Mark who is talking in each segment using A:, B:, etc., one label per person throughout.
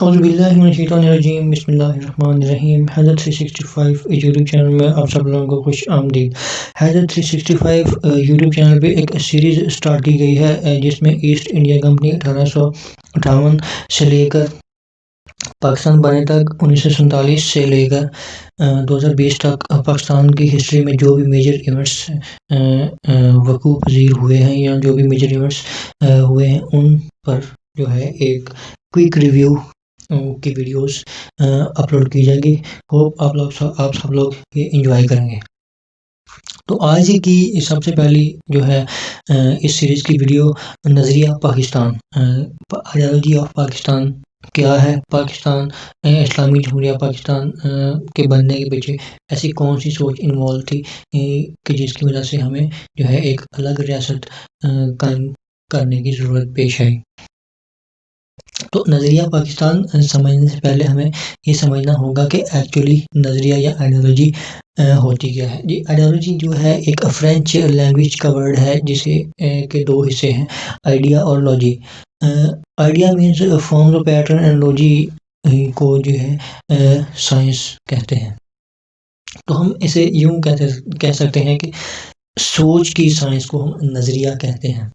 A: اعوذ بسم اللہ الرحمن الرحیم۔ حیدر 365 یوٹیوب چینل میں آپ سب لوگوں کو خوش آمدید۔ حیدر 365 یوٹیوب چینل پہ ایک سیریز سٹارٹ کی گئی ہے جس میں ایسٹ انڈیا کمپنی 1858 سے لے کر پاکستان بننے تک، 1947 سے لے کر 2020 تک پاکستان کی ہسٹری میں جو بھی میجر ایونٹس وقوع پذیر ہوئے ہیں یا جو بھی میجر ایونٹس ہوئے ہیں ان پر جو ہے ایک کوئک ریویو کی ویڈیوز اپلوڈ کی جائے گی۔ ہوپ آپ سب لوگ یہ انجوائے کریں گے۔ تو آج کی سب سے پہلی جو ہے اس سیریز کی ویڈیو نظریہ پاکستان، آئیڈیالوجی آف پاکستان کیا ہے، پاکستان اسلامی جمہوریہ پاکستان کے بننے کے پیچھے ایسی کون سی سوچ انوالو تھی کہ جس کی وجہ سے ہمیں جو ہے ایک الگ ریاست قائم کرنے کی ضرورت پیش آئی۔ تو نظریہ پاکستان سمجھنے سے پہلے ہمیں یہ سمجھنا ہوگا کہ ایکچولی نظریہ یا آئیڈیالوجی ہوتی کیا ہے۔ آئیڈیالوجی جو ہے ایک فرینچ لینگویج کا ورڈ ہے جسے کے دو حصے ہیں، آئیڈیا اور logy. Idea means forms of pattern and logy کو جو ہے سائنس کہتے ہیں۔ تو ہم اسے یوں کہہ سکتے ہیں کہ سوچ کی سائنس کو ہم نظریہ کہتے ہیں۔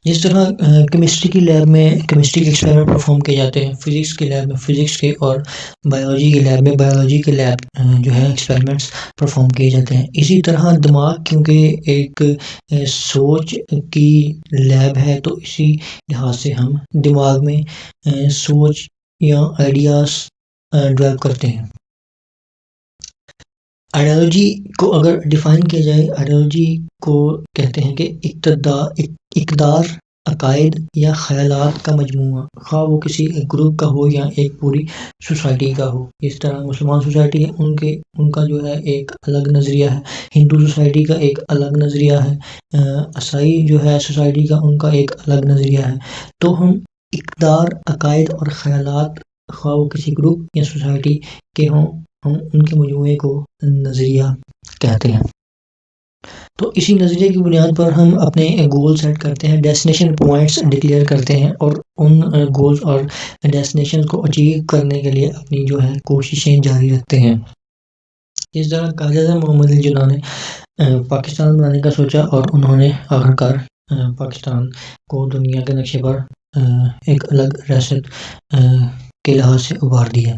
A: جس طرح کیمسٹری کی لیب میں کیمسٹری کے ایکسپیریمنٹ پرفارم کیے جاتے ہیں، فزکس کی لیب میں فزکس کے اور بایولوجی کی لیب میں بایولوجی کے لیب جو ہے ایکسپیریمنٹس پرفارم کیے جاتے ہیں، اسی طرح دماغ کیونکہ ایک سوچ کی لیب ہے تو اسی لحاظ سے ہم دماغ میں سوچ یا آئیڈیاز ڈیولپ کرتے ہیں۔ آئیڈیالوجی کو اگر ڈیفائن کیا جائے، آئیڈیالوجی کو کہتے ہیں کہ اقدار، عقائد یا خیالات کا مجموعہ، خواہ وہ کسی گروپ کا ہو یا ایک پوری سوسائٹی کا ہو۔ اس طرح مسلمان سوسائٹی ہے ان کا جو ہے ایک الگ نظریہ ہے، ہندو سوسائٹی کا ایک الگ نظریہ ہے، عیسائی جو ہے سوسائٹی کا ان کا ایک الگ نظریہ ہے۔ تو ہم اقدار، عقائد اور خیالات خواہ وہ کسی گروپ یا سوسائٹی کے ہوں، ہم ان کے مجموعے کو نظریہ کہتے ہیں۔ تو اسی نظریے کی بنیاد پر ہم اپنے گول سیٹ کرتے ہیں، ڈیسٹینیشن پوائنٹس ڈکلیئر کرتے ہیں اور ان گولز اور ڈیسٹینیشن کو اچیو کرنے کے لیے اپنی جو ہے کوششیں جاری رکھتے ہیں۔ اس طرح قائد اعظم محمد علی جناح نے پاکستان بنانے کا سوچا اور انہوں نے آخرکار پاکستان کو دنیا کے نقشے پر ایک الگ ریاست کے لحاظ سے ابھار دیا۔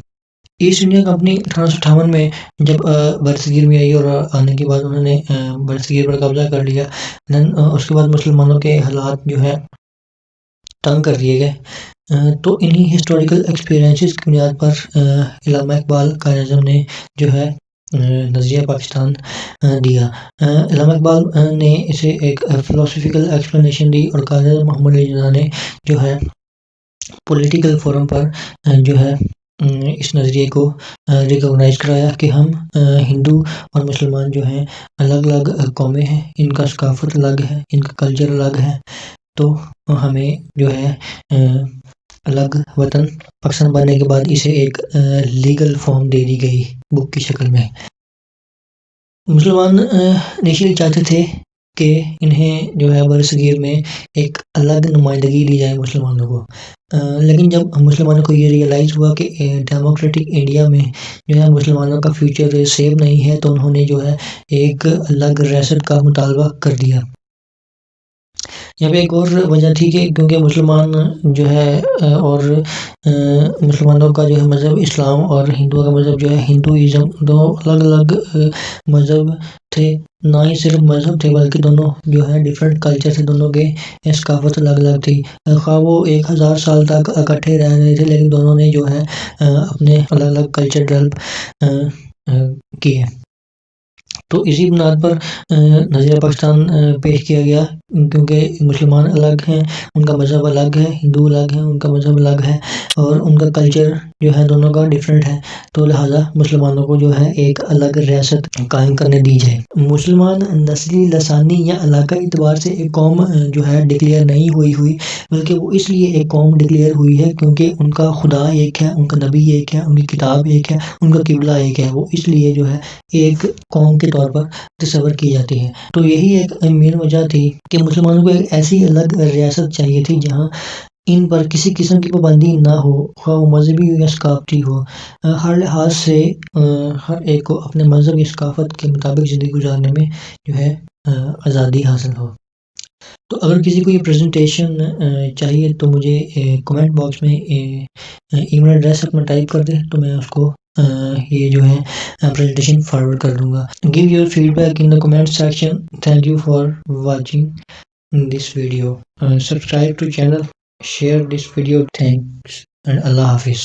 A: ایسٹ انڈیا کمپنی 1858 میں جب برصغیر میں آئی اور آنے کے بعد انہوں نے برصغیر پر قبضہ کر لیا، اس کے بعد مسلمانوں کے حالات جو ہے تنگ کر دیے گئے۔ تو انہی ہسٹوریکل ایکسپیرینسز کی بنیاد پر علامہ اقبال قائد اعظم نے جو ہے نظریہ پاکستان دیا۔ علامہ اقبال نے اسے ایک فلسفیکل ایکسپلینیشن دی اور قائد اعظم محمد علی جناح نے جو ہے پولیٹیکل فورم پر جو ہے اس نظریے کو ریکگنائز کرایا کہ ہم ہندو اور مسلمان جو ہیں الگ الگ قومیں ہیں، ان کا ثقافت الگ ہے، ان کا کلچر الگ ہے، تو ہمیں جو ہے الگ وطن پاکستان بننے کے بعد اسے ایک لیگل فارم دے دی گئی بک کی شکل میں۔ مسلمان انیشلی چاہتے تھے کہ انہیں جو ہے برصغیر میں ایک الگ نمائندگی دی جائے مسلمانوں کو، لیکن جب مسلمانوں کو یہ ریئلائز ہوا کہ ڈیموکریٹک انڈیا میں جو ہے مسلمانوں کا فیوچر سیف نہیں ہے تو انہوں نے جو ہے ایک الگ ریاست کا مطالبہ کر دیا۔ یہاں پہ ایک اور وجہ تھی کہ کیونکہ مسلمان جو ہے اور مسلمانوں کا جو ہے مذہب اسلام اور ہندوؤں کا مذہب جو ہے ہندوازم، دو الگ الگ مذہب تھے، نہ ہی صرف مذہب تھے بلکہ دونوں جو ہے ڈیفرنٹ کلچر تھے، دونوں کے ثقافت الگ الگ تھی، خواہ وہ 1000 سال تک اکٹھے رہ رہے تھے لیکن دونوں نے جو ہے اپنے الگ الگ کلچر ڈیولپ کیے۔ تو اسی بنیاد پر نظریہ پاکستان پیش کیا گیا، کیونکہ مسلمان الگ ہیں، ان کا مذہب الگ ہے، ہندو الگ ہیں، ان کا مذہب الگ ہے، اور ان کا کلچر جو ہے دونوں کا ڈیفرنٹ ہے، تو لہٰذا مسلمانوں کو جو ہے ایک الگ ریاست قائم کرنے دی جائے۔ مسلمان نسلی، لسانی یا علاقائی اعتبار سے ایک قوم جو ہے ڈکلیئر نہیں ہوئی بلکہ وہ اس لیے ایک قوم ڈکلیئر ہوئی ہے کیونکہ ان کا خدا ایک ہے، ان کا نبی ایک ہے، ان کی کتاب ایک ہے، ان کا قبلہ ایک ہے، وہ اس لیے جو ہے ایک قوم کے طور پر تصور کی جاتی ہے۔ تو یہی ایک مین وجہ تھی کہ مسلمانوں کو ایک ایسی الگ ریاست چاہیے تھی جہاں ان پر کسی قسم کی پابندی نہ ہو، خواہ وہ مذہبی ہو یا ثقافتی ہو۔ ہر لحاظ سے ہر ایک کو اپنے مذہب یا ثقافت کے مطابق زندگی گزارنے میں جو ہے آزادی حاصل ہو۔ تو اگر کسی کو یہ پریزنٹیشن چاہیے تو مجھے کمنٹ باکس میں ای میل ایڈریس اپنا ٹائپ کر دیں، تو میں اس کو یہ جو ہے پریزنٹیشن فارورڈ کر دوں گا۔ Give your feedback in the comment section. Thank you for watching this video. Subscribe to channel, share this video. Thanks and Allah Hafiz.